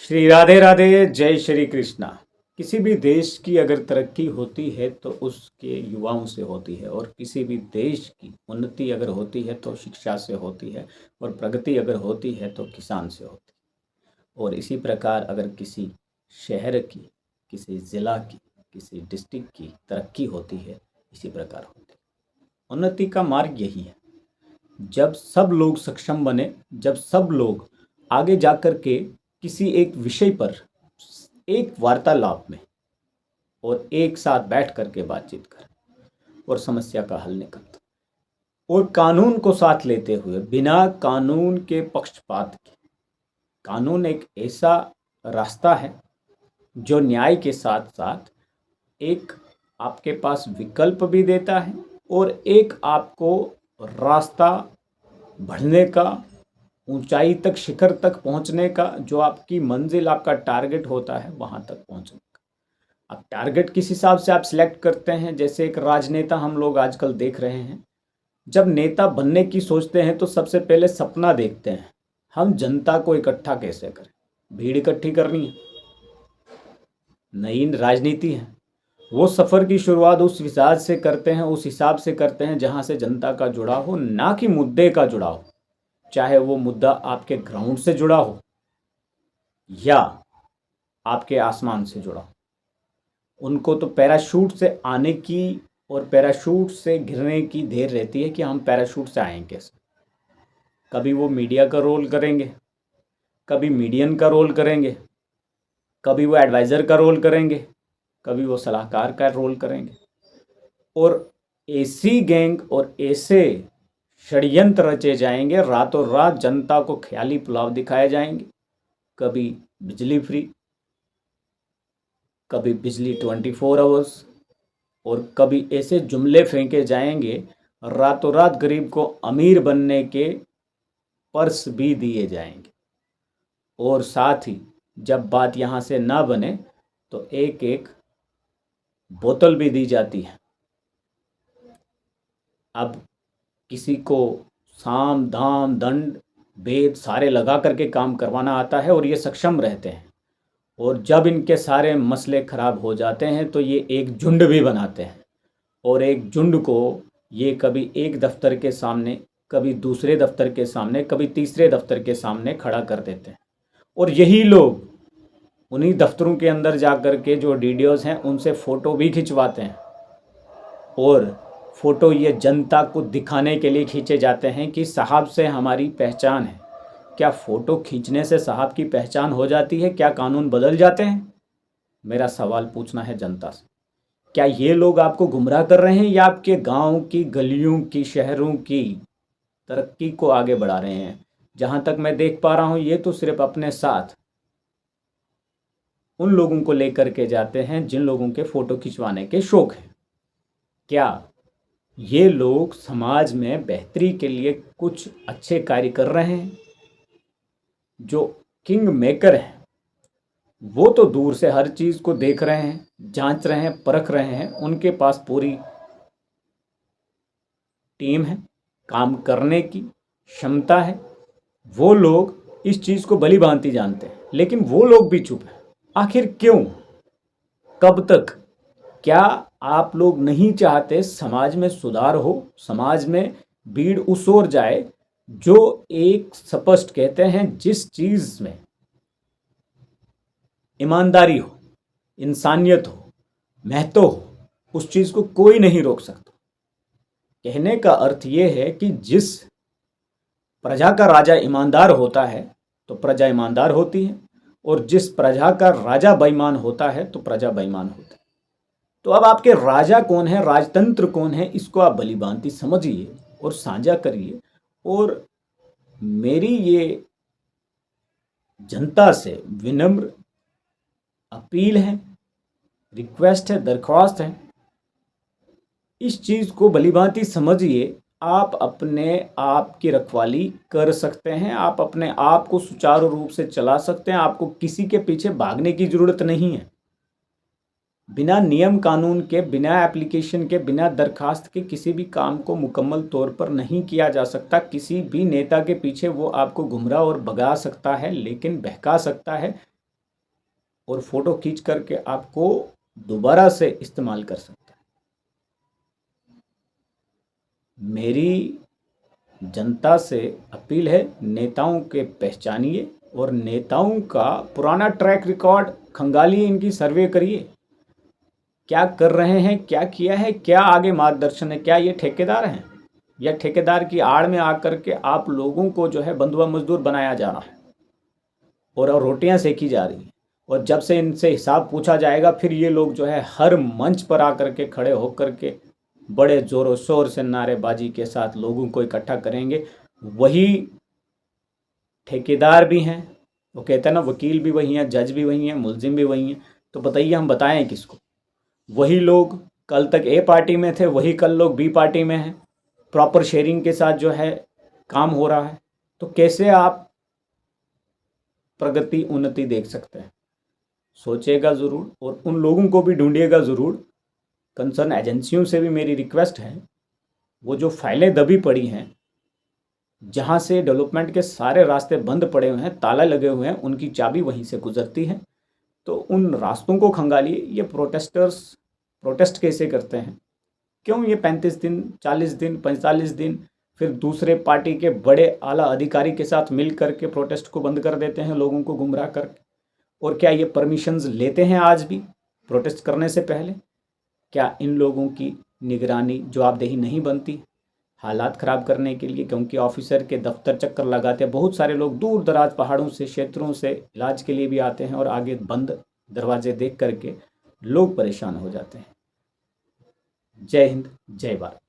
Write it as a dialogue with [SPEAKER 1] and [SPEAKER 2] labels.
[SPEAKER 1] श्री राधे राधे, जय श्री कृष्णा। किसी भी देश की अगर तरक्की होती है तो उसके युवाओं से होती है, और किसी भी देश की उन्नति अगर होती है तो शिक्षा से होती है, और प्रगति अगर होती है तो किसान से होती है। और इसी प्रकार अगर किसी शहर की, किसी ज़िला की, किसी डिस्ट्रिक्ट की तरक्की होती है, इसी प्रकार होती है। उन्नति का मार्ग यही है, जब सब लोग सक्षम बने, जब सब लोग आगे जाकर के किसी एक विषय पर एक वार्तालाप में और एक साथ बैठ करके बातचीत करें और समस्या का हल निकलता, और कानून को साथ लेते हुए, बिना कानून के पक्षपात के। कानून एक ऐसा रास्ता है जो न्याय के साथ साथ एक आपके पास विकल्प भी देता है, और एक आपको रास्ता बढ़ने का, ऊंचाई तक, शिखर तक पहुंचने का, जो आपकी मंजिल, आपका टारगेट होता है, वहां तक पहुंचने का। अब टारगेट किस हिसाब से आप सिलेक्ट करते हैं, जैसे एक राजनेता हम लोग आजकल देख रहे हैं। जब नेता बनने की सोचते हैं तो सबसे पहले सपना देखते हैं, हम जनता को इकट्ठा कैसे करें। भीड़ इकट्ठी करनी है, नई राजनीति है। वो सफ़र की शुरुआत उस हिसाब से करते हैं, उस हिसाब से करते हैं जहां से जनता का जुड़ाव हो, ना कि मुद्दे का जुड़ाव। चाहे वो मुद्दा आपके ग्राउंड से जुड़ा हो या आपके आसमान से जुड़ा हो। उनको तो पैराशूट से आने की और पैराशूट से गिरने की देर रहती है कि हम पैराशूट से आएँ कैसे। कभी वो मीडिया का रोल करेंगे, कभी मीडियन का रोल करेंगे, कभी वो एडवाइज़र का रोल करेंगे, कभी वो सलाहकार का रोल करेंगे। और ऐसी गैंग और ऐसे षड्यंत्र रचे जाएंगे, रातों रात जनता को ख्याली पुलाव दिखाए जाएंगे। कभी बिजली फ्री, कभी बिजली 24 आवर्स, और कभी ऐसे जुमले फेंके जाएंगे, रातों रात गरीब को अमीर बनने के पर्स भी दिए जाएंगे। और साथ ही जब बात यहाँ से ना बने तो एक एक बोतल भी दी जाती है। अब किसी को साम दाम दंड भेद सारे लगा करके काम करवाना आता है, और ये सक्षम रहते हैं। और जब इनके सारे मसले खराब हो जाते हैं तो ये एक झुंड भी बनाते हैं, और एक झुंड को ये कभी एक दफ्तर के सामने, कभी दूसरे दफ्तर के सामने, कभी तीसरे दफ्तर के सामने खड़ा कर देते हैं। और यही लोग उन्हीं दफ्तरों के अंदर जा कर के जो डीडीओज हैं उनसे फ़ोटो भी खिंचवाते हैं, और फ़ोटो ये जनता को दिखाने के लिए खींचे जाते हैं कि साहब से हमारी पहचान है। क्या फ़ोटो खींचने से साहब की पहचान हो जाती है? क्या कानून बदल जाते हैं? मेरा सवाल पूछना है जनता से। क्या ये लोग आपको गुमराह कर रहे हैं, या आपके गांव की, गलियों की, शहरों की तरक्की को आगे बढ़ा रहे हैं? जहां तक मैं देख पा रहा हूं, ये तो सिर्फ अपने साथ उन लोगों को लेकर के जाते हैं जिन लोगों के फ़ोटो खिंचवाने के शौक हैं। क्या ये लोग समाज में बेहतरी के लिए कुछ अच्छे कार्य कर रहे हैं? जो किंग मेकर हैं वो तो दूर से हर चीज़ को देख रहे हैं, जांच रहे हैं, परख रहे हैं। उनके पास पूरी टीम है, काम करने की क्षमता है। वो लोग इस चीज़ को भली भांति जानते हैं, लेकिन वो लोग भी चुप हैं। आखिर क्यों? कब तक? क्या आप लोग नहीं चाहते समाज में सुधार हो, समाज में भीड़ उस ओर जाए जो एक स्पष्ट कहते हैं, जिस चीज़ में ईमानदारी हो, इंसानियत हो, महत्व हो, उस चीज़ को कोई नहीं रोक सकता। कहने का अर्थ ये है कि जिस प्रजा का राजा ईमानदार होता है तो प्रजा ईमानदार होती है, और जिस प्रजा का राजा बेईमान होता है तो प्रजा बेईमान होती है। तो अब आपके राजा कौन है, राजतंत्र कौन है, इसको आप भली भांति समझिए और साझा करिए। और मेरी ये जनता से विनम्र अपील है, रिक्वेस्ट है, दरख्वास्त है, इस चीज़ को भलीभांति समझिए। आप अपने आप की रखवाली कर सकते हैं, आप अपने आप को सुचारू रूप से चला सकते हैं। आपको किसी के पीछे भागने की ज़रूरत नहीं है। बिना नियम कानून के, बिना एप्लीकेशन के, बिना दरखास्त के किसी भी काम को मुकम्मल तौर पर नहीं किया जा सकता। किसी भी नेता के पीछे वो आपको गुमराह और भगा सकता है, लेकिन बहका सकता है और फ़ोटो खींच करके आपको दोबारा से इस्तेमाल कर सकता है। मेरी जनता से अपील है, नेताओं के पहचानिए और नेताओं का पुराना ट्रैक रिकॉर्ड खंगालिए, इनकी सर्वे करिए, क्या कर रहे हैं, क्या किया है, क्या आगे मार्गदर्शन है, क्या ये ठेकेदार हैं या ठेकेदार की आड़ में आकर के आप लोगों को जो है बंधुआ मजदूर बनाया जा रहा है और रोटियां सेकी जा रही हैं। और जब से इनसे हिसाब पूछा जाएगा फिर ये लोग जो है हर मंच पर आकर के खड़े होकर के बड़े जोरों शोर से नारेबाजी के साथ लोगों को इकट्ठा करेंगे। वही ठेकेदार भी हैं, वो कहते हैं ना, वकील भी वही हैं, जज भी वही हैं, मुलजिम भी वही हैं। तो बताइए हम बताएं किसको? वही लोग कल तक ए पार्टी में थे, वही कल लोग बी पार्टी में हैं। प्रॉपर शेयरिंग के साथ जो है काम हो रहा है, तो कैसे आप प्रगति उन्नति देख सकते हैं? सोचेगा ज़रूर और उन लोगों को भी ढूंढिएगा ज़रूर। कंसर्न एजेंसियों से भी मेरी रिक्वेस्ट है, वो जो फाइलें दबी पड़ी हैं, जहाँ से डेवलपमेंट के सारे रास्ते बंद पड़े हुए हैं, ताला लगे हुए हैं, उनकी चाबी वहीं से गुजरती है, तो उन रास्तों को खंगालिए। ये प्रोटेस्टर्स प्रोटेस्ट कैसे करते हैं? क्यों ये 35 दिन, 40 दिन, 45 दिन फिर दूसरे पार्टी के बड़े आला अधिकारी के साथ मिल करके प्रोटेस्ट को बंद कर देते हैं, लोगों को गुमराह करके? और क्या ये परमिशंस लेते हैं आज भी प्रोटेस्ट करने से पहले? क्या इन लोगों की निगरानी जवाबदेही नहीं बनती हालात ख़राब करने के लिए? क्योंकि ऑफिसर के दफ्तर चक्कर लगाते हैं, बहुत सारे लोग दूर दराज पहाड़ों से, क्षेत्रों से इलाज के लिए भी आते हैं और आगे बंद दरवाजे देख करके लोग परेशान हो जाते हैं। जय हिंद, जय भारत।